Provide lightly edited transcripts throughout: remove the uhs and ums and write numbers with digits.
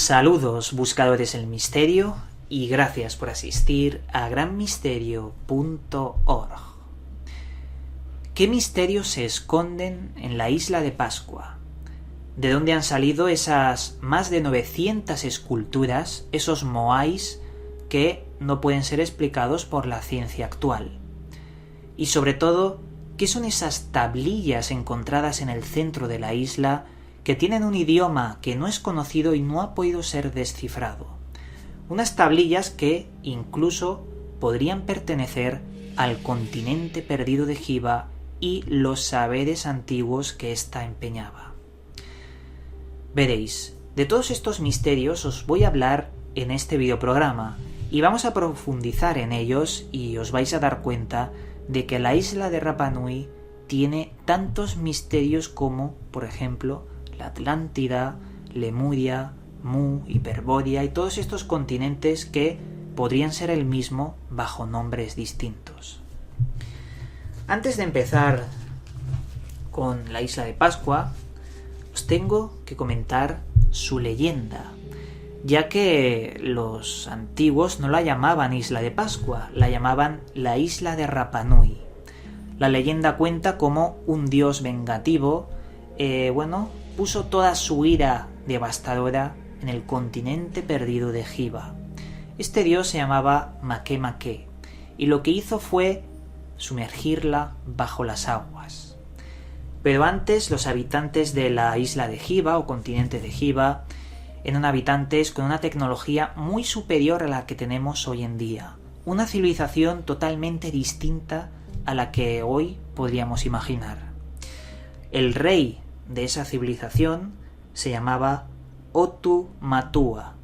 Saludos buscadores del misterio y gracias por asistir a granmisterio.org. ¿Qué misterios se esconden en la isla de Pascua? ¿De dónde han salido esas más de 900 esculturas, esos moais que no pueden ser explicados por la ciencia actual? Y sobre todo, ¿qué son esas tablillas encontradas en el centro de la isla que tienen un idioma que no es conocido y no ha podido ser descifrado? Unas tablillas que incluso podrían pertenecer al continente perdido de Hiva y los saberes antiguos que ésta empeñaba. Veréis, de todos estos misterios os voy a hablar en este videoprograma y vamos a profundizar en ellos y os vais a dar cuenta de que la isla de Rapa Nui tiene tantos misterios como, por ejemplo, la Atlántida, Lemuria, Mu, Hiperbórea y todos estos continentes que podrían ser el mismo bajo nombres distintos. Antes de empezar con la isla de Pascua, os tengo que comentar su leyenda, ya que los antiguos no la llamaban isla de Pascua, la llamaban la isla de Rapa Nui. La leyenda cuenta cómo un dios vengativo, puso toda su ira devastadora en el continente perdido de Hiva. Este dios se llamaba Make Make, y lo que hizo fue sumergirla bajo las aguas. Pero antes los habitantes de la isla de Hiva o continente de Hiva eran habitantes con una tecnología muy superior a la que tenemos hoy en día, una civilización totalmente distinta a la que hoy podríamos imaginar. El rey de esa civilización se llamaba Otu Matua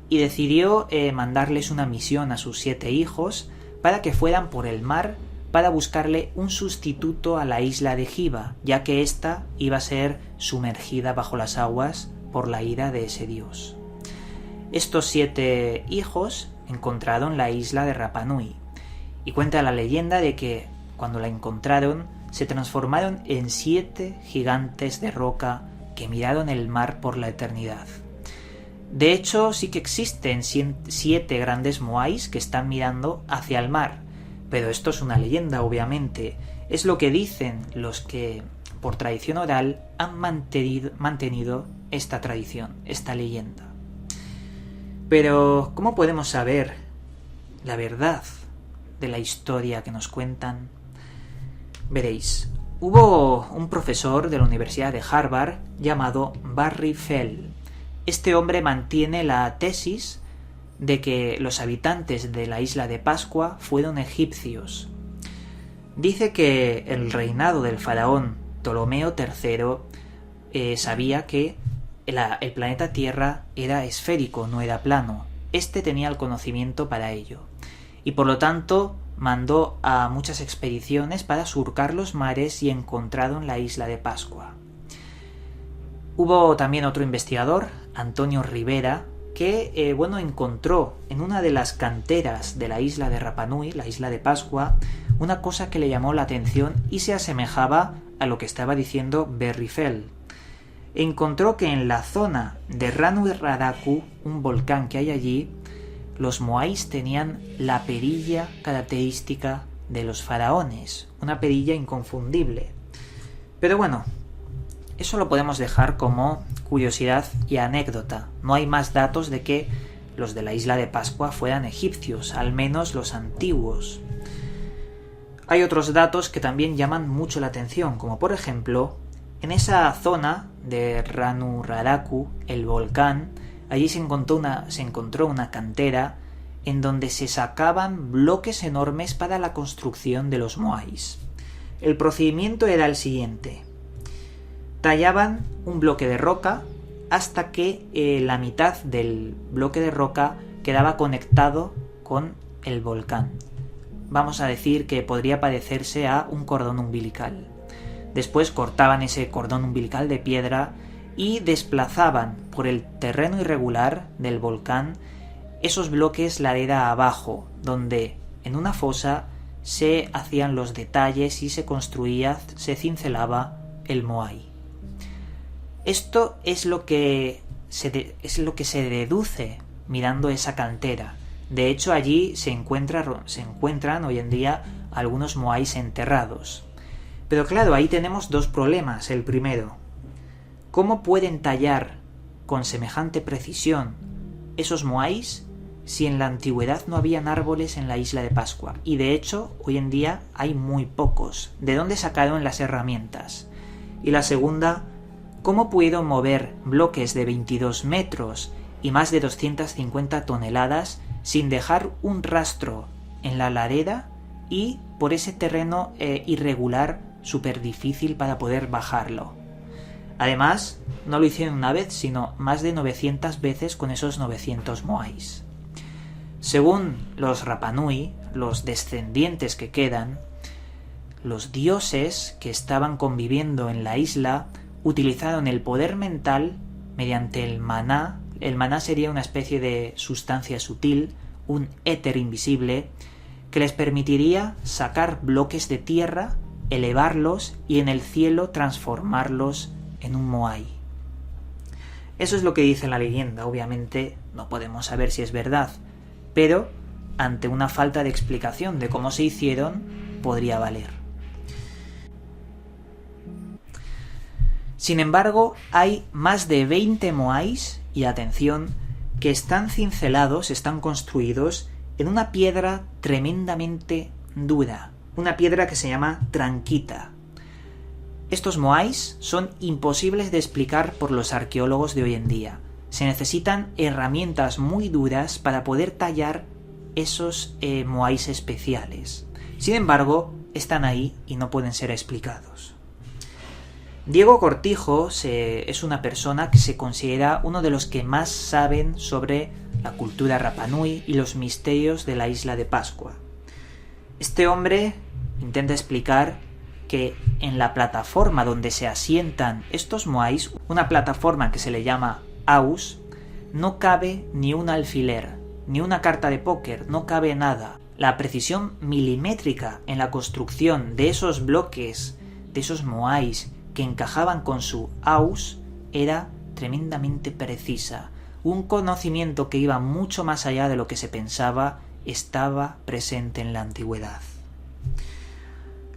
y decidió mandarles una misión a sus 7 hijos para que fueran por el mar para buscarle un sustituto a la isla de Hiva, ya que ésta iba a ser sumergida bajo las aguas por la ira de ese dios. Estos 7 hijos encontraron la isla de Rapa Nui y cuenta la leyenda de que cuando la encontraron se transformaron en 7 gigantes de roca que miraron el mar por la eternidad. De hecho, sí que existen 7 grandes moais que están mirando hacia el mar, pero esto es una leyenda, obviamente. Es lo que dicen los que, por tradición oral, han mantenido esta tradición, esta leyenda. Pero, ¿cómo podemos saber la verdad de la historia que nos cuentan? Veréis, hubo un profesor de la Universidad de Harvard llamado Barry Fell. Este hombre mantiene la tesis de que los habitantes de la isla de Pascua fueron egipcios. Dice que el reinado del faraón Ptolomeo III sabía que el planeta Tierra era esférico, no era plano. Este tenía el conocimiento para ello. Y por lo tanto mandó a muchas expediciones para surcar los mares y encontraron la isla de Pascua. Hubo también otro investigador, Antonio Rivera, que encontró en una de las canteras de la isla de Rapa Nui, la isla de Pascua, una cosa que le llamó la atención y se asemejaba a lo que estaba diciendo Barry Fell. Encontró que en la zona de Ranu Radaku, un volcán que hay allí, los moais tenían la perilla característica de los faraones, una perilla inconfundible. Pero bueno, eso lo podemos dejar como curiosidad y anécdota. No hay más datos de que los de la isla de Pascua fueran egipcios, al menos los antiguos. Hay otros datos que también llaman mucho la atención, como por ejemplo, en esa zona de Ranu Radaku, el volcán, allí se encontró una cantera en donde se sacaban bloques enormes para la construcción de los moais. El procedimiento era el siguiente: tallaban un bloque de roca hasta que la mitad del bloque de roca quedaba conectado con el volcán. Vamos a decir que podría parecerse a un cordón umbilical. Después cortaban ese cordón umbilical de piedra y desplazaban por el terreno irregular del volcán esos bloques ladera abajo, donde en una fosa se hacían los detalles y se construía, se cincelaba el moai. Esto es lo que es lo que se deduce mirando esa cantera. De hecho, allí se encuentran hoy en día algunos moais enterrados. Pero claro, ahí tenemos dos problemas. El primero, ¿cómo pueden tallar con semejante precisión esos moais si en la antigüedad no habían árboles en la isla de Pascua? Y de hecho, hoy en día hay muy pocos. ¿De dónde sacaron las herramientas? Y la segunda, ¿cómo pudieron mover bloques de 22 metros y más de 250 toneladas sin dejar un rastro en la ladera y por ese terreno irregular súper difícil para poder bajarlo? Además, no lo hicieron una vez, sino más de 900 veces con esos 900 moais. Según los Rapa Nui, los descendientes que quedan, los dioses que estaban conviviendo en la isla utilizaron el poder mental mediante el maná. El maná sería una especie de sustancia sutil, un éter invisible, que les permitiría sacar bloques de tierra, elevarlos y en el cielo transformarlos en un moai. Eso es lo que dice la leyenda. Obviamente no podemos saber si es verdad, pero ante una falta de explicación de cómo se hicieron, podría valer. Sin embargo, hay más de 20 moais, y atención, que están cincelados, están construidos en una piedra tremendamente dura, una piedra que se llama tranquita. Estos moais son imposibles de explicar por los arqueólogos de hoy en día. Se necesitan herramientas muy duras para poder tallar esos moais especiales. Sin embargo, están ahí y no pueden ser explicados. Diego Cortijo es una persona que se considera uno de los que más saben sobre la cultura Rapa Nui y los misterios de la isla de Pascua. Este hombre intenta explicar que en la plataforma donde se asientan estos moais, una plataforma que se le llama aus, no cabe ni un alfiler, ni una carta de póker, no cabe nada. La precisión milimétrica en la construcción de esos bloques, de esos moais que encajaban con su aus, era tremendamente precisa. Un conocimiento que iba mucho más allá de lo que se pensaba estaba presente en la antigüedad.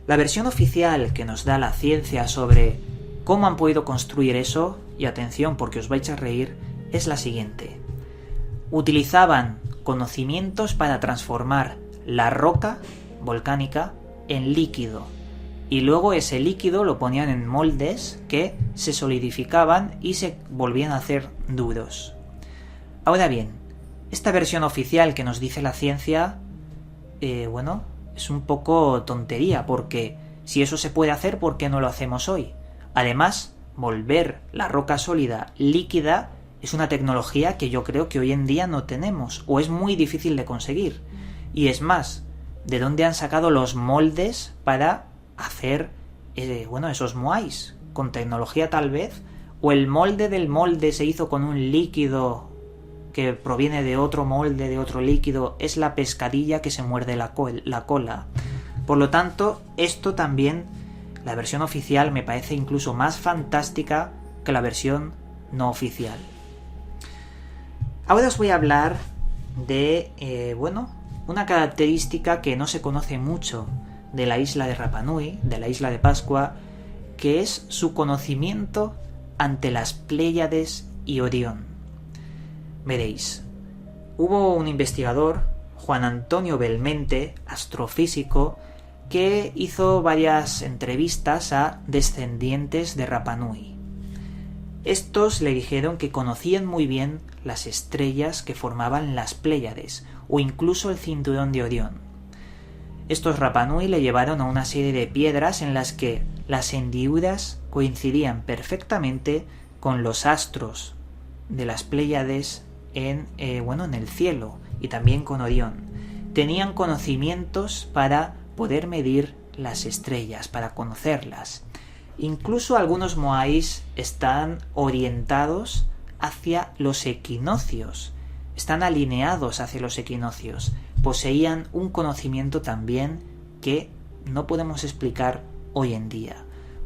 La versión oficial que nos da la ciencia sobre cómo han podido construir eso, y atención porque os vais a reír, es la siguiente. Utilizaban conocimientos para transformar la roca volcánica en líquido, y luego ese líquido lo ponían en moldes que se solidificaban y se volvían a hacer duros. Ahora bien, esta versión oficial que nos dice la ciencia, es un poco tontería, porque si eso se puede hacer, ¿por qué no lo hacemos hoy? Además, volver la roca sólida líquida es una tecnología que yo creo que hoy en día no tenemos, o es muy difícil de conseguir. Y es más, ¿de dónde han sacado los moldes para hacer esos moais? ¿Con tecnología tal vez? ¿O el molde del molde se hizo con un líquido que proviene de otro molde, de otro líquido? Es la pescadilla que se muerde la cola. Por lo tanto, esto también, la versión oficial me parece incluso más fantástica que la versión no oficial. Ahora os voy a hablar de, una característica que no se conoce mucho de la isla de Rapa Nui, de la isla de Pascua, que es su conocimiento ante las Pléyades y Orión. Veréis, hubo un investigador, Juan Antonio Belmente, astrofísico, que hizo varias entrevistas a descendientes de Rapa Nui. Estos le dijeron que conocían muy bien las estrellas que formaban las Pléyades, o incluso el cinturón de Orión. Estos Rapa Nui le llevaron a una serie de piedras en las que las hendiduras coincidían perfectamente con los astros de las Pléyades en el cielo, y también con Orión. Tenían conocimientos para poder medir las estrellas, para conocerlas. Incluso algunos moais están orientados hacia los equinoccios, están alineados hacia los equinoccios. Poseían un conocimiento también que no podemos explicar hoy en día.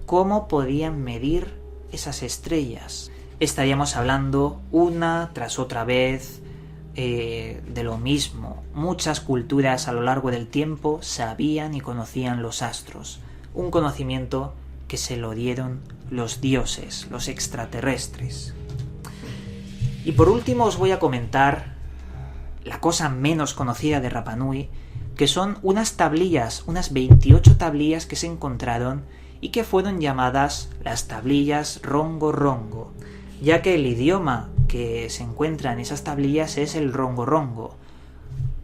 ¿Cómo podían medir esas estrellas? estaríamos hablando una tras otra vez de lo mismo. Muchas culturas a lo largo del tiempo sabían y conocían los astros, un conocimiento que se lo dieron los dioses, los extraterrestres. Y por último os voy a comentar la cosa menos conocida de Rapa Nui, que son unas tablillas, unas 28 tablillas que se encontraron y que fueron llamadas las tablillas Rongo Rongo, ya que el idioma que se encuentra en esas tablillas es el Rongo Rongo.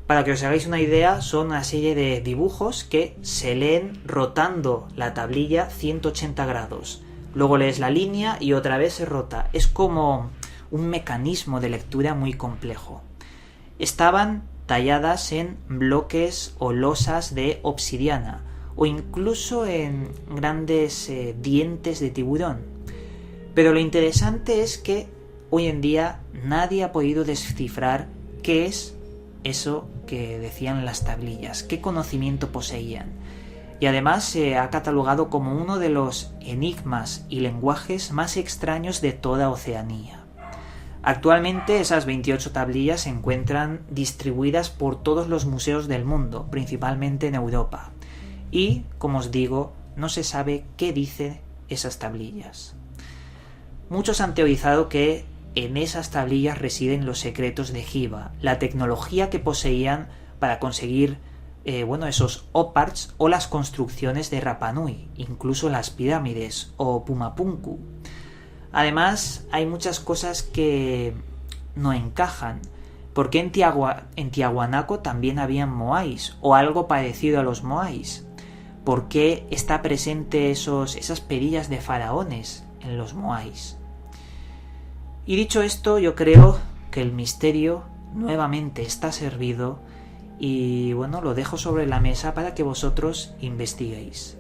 Para que os hagáis una idea, son una serie de dibujos que se leen rotando la tablilla 180 grados. Luego lees la línea y otra vez se rota. Es como un mecanismo de lectura muy complejo. Estaban talladas en bloques o losas de obsidiana o incluso en grandes dientes de tiburón. Pero lo interesante es que hoy en día nadie ha podido descifrar qué es eso que decían las tablillas, qué conocimiento poseían. Y además se ha catalogado como uno de los enigmas y lenguajes más extraños de toda Oceanía. Actualmente esas 28 tablillas se encuentran distribuidas por todos los museos del mundo, principalmente en Europa. Y, como os digo, no se sabe qué dicen esas tablillas. Muchos han teorizado que en esas tablillas residen los secretos de Hiva, la tecnología que poseían para conseguir esos oparts o las construcciones de Rapa Nui, incluso las pirámides o Pumapunku. Además, hay muchas cosas que no encajan, porque en Tiahuanaco también habían moais, o algo parecido a los moais. ¿Por qué está presente esas perillas de faraones en los moais? Y dicho esto, yo creo que el misterio nuevamente está servido y lo dejo sobre la mesa para que vosotros investiguéis.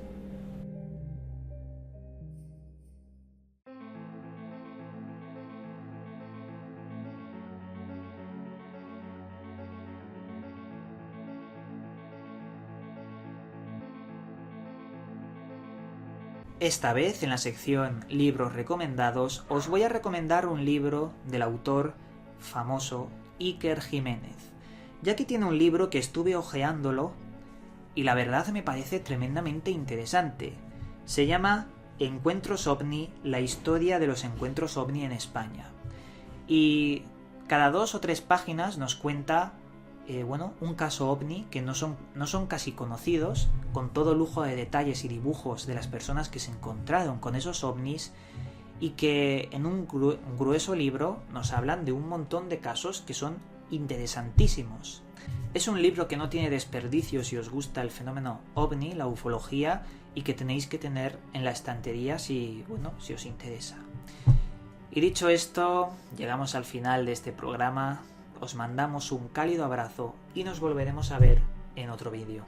Esta vez, en la sección Libros recomendados, os voy a recomendar un libro del autor famoso Iker Jiménez, ya que tiene un libro que estuve hojeándolo y la verdad me parece tremendamente interesante. Se llama Encuentros OVNI, la historia de los encuentros OVNI en España. Y cada 2 o 3 páginas nos cuenta un caso OVNI que no son casi conocidos, con todo lujo de detalles y dibujos de las personas que se encontraron con esos OVNIs, y que en un grueso libro nos hablan de un montón de casos que son interesantísimos. Es un libro que no tiene desperdicio si os gusta el fenómeno OVNI, la ufología, y que tenéis que tener en la estantería si os interesa. Y dicho esto, llegamos al final de este programa. Os mandamos un cálido abrazo y nos volveremos a ver en otro vídeo.